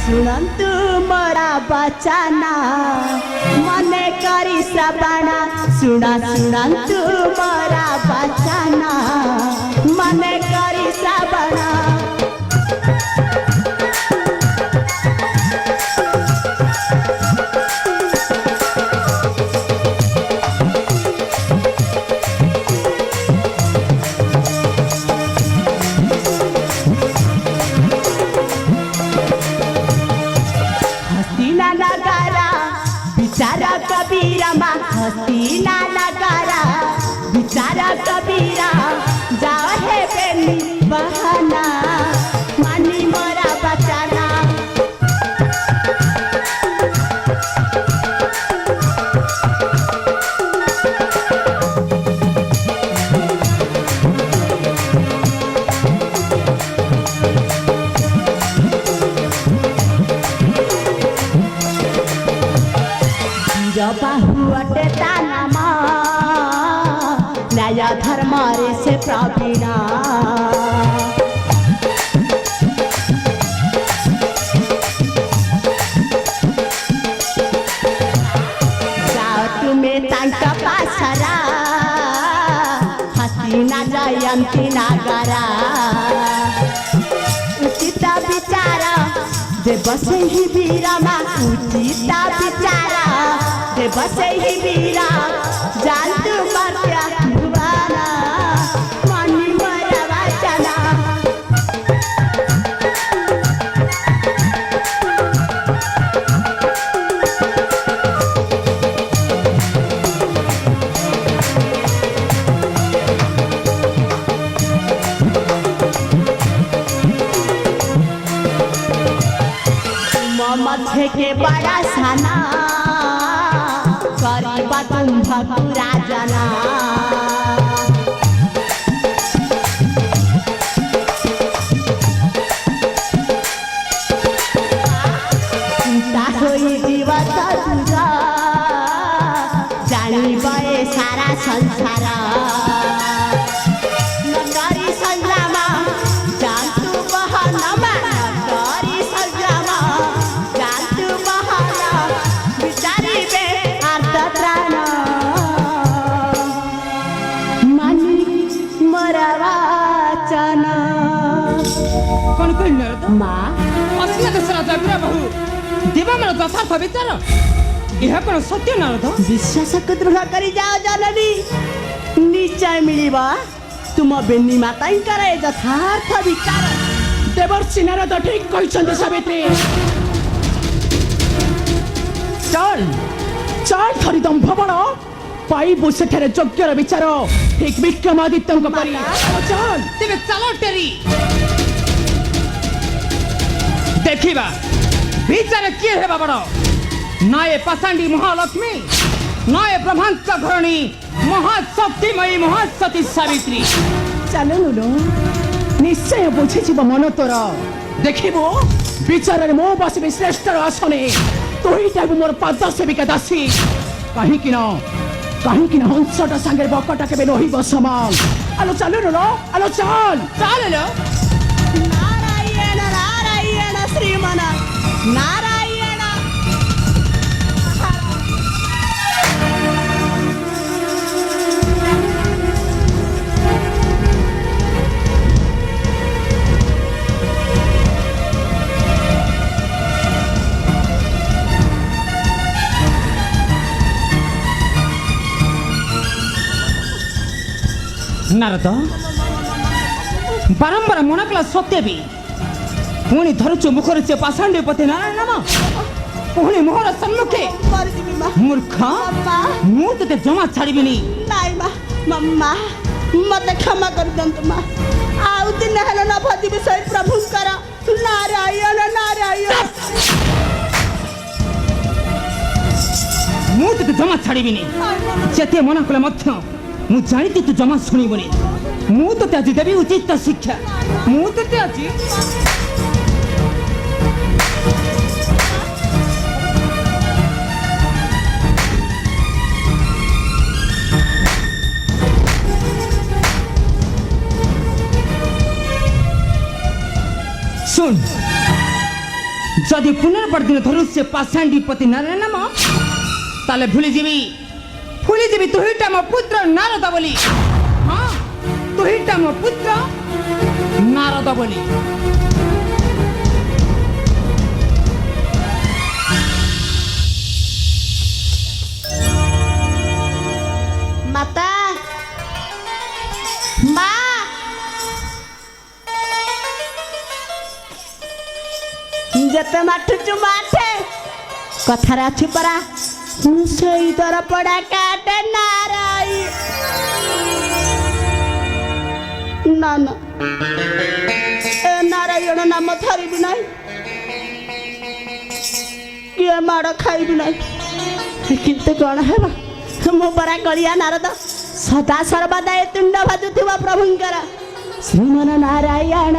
शुणन्तु मोरा बचना मने करी श्रवण शुणन्तु मोरा बचना मने करी श्रवण विचार कबीरा मा हसीना नगारा विचार कबीरा जाओ हे बेली बहाना मानी मोरा बचाना बाहु अटे तानामा न्याय धर्म रे से प्रवीणा जाओ तुम्हें तांका पासरा हसीना जयंती नागरा उचित विचार बसे ही वीरा मा उचित विचार बसे ही वीरा जानतु मर्त्या भुवाना मानी मोरा बचना मध्य के बड़ा साना करीबा तुम भकुरा जना चिंता होई दिवस तुझा जानी बे सारा संसार नगरी संग्रामा जानतु बहनमा नगरी संग्रामा जानतु बहना विचारी बे आर्तत्राण मानी मोरा वाचना कौन कहले तो माँ असला दसरा जगरा बहु देवा मन दशा विचार यह कौन सत्य नारद विश्वास को दृढ़ करी जाओ जननी निश्चय मिलिबा तुम बेनी माता करे यथार्थ विचार देवर्षि नारद ठीक कहछन्ते सावित्री चल चल थरी दंभवण पाइबु सेठारे यज्ञर विचार ठीक विक्रमादित्यंक परी चल तेरे चलो टेरी देखिबा विचार किए हेबा बड़ नए पाषांडी महालक्ष्मी नए ब्रह्मांड घरणी महाशक्तिमयी महासती सावित्री चल नुनु निश्चय बुझीजिब मन तोर देखिबो विचार मो बसबी श्रेष्ठ आसने तोहीटा मोर पाद सेविका दासी कहीं हंसटा सांगे बकटा के रही समान आलो चल नुनु आलो चल चल लो नारायण नारायण श्रीमन नारायण नारद बारंबार मनकला सत्य भी पुणी धरुचु मुखर से पाषांडी पति नारायण नाम पुणी मोहर सम्मुखे मूर्ख मु ते जमा छाड़बी नाई माँ मत क्षमा कर दंतु माँ आउ दिन हेलो न भजी विषय प्रभु कर नारायण नारायण मु ते जमा छाड़बी जेते मन कले मध्य मु जानी तू जमा शुणबनी मु तो आज देवी उचित शिक्षा मु तो आज सुन जदि पुनर्बर दिन धरु से पाषांडी पति नारायण नाम ताले भूली जीवी तुहिटा मो पुत्र नारद बोली। हाँ तुहिटा मो पुत्र नारद बोली। माता माँ जते माठुचु माठे कथार अच्छी परा सही दर पड़ा काटे नाराई ना ना ए नारायण नाम थरिबी नहीं किए माड़ खाइबी नहीं किंतु कौन है मो परा कलिया नारद सदा सर्वदा ए तुंड भाजुथिबा प्रभुंकर श्रीमन नारायण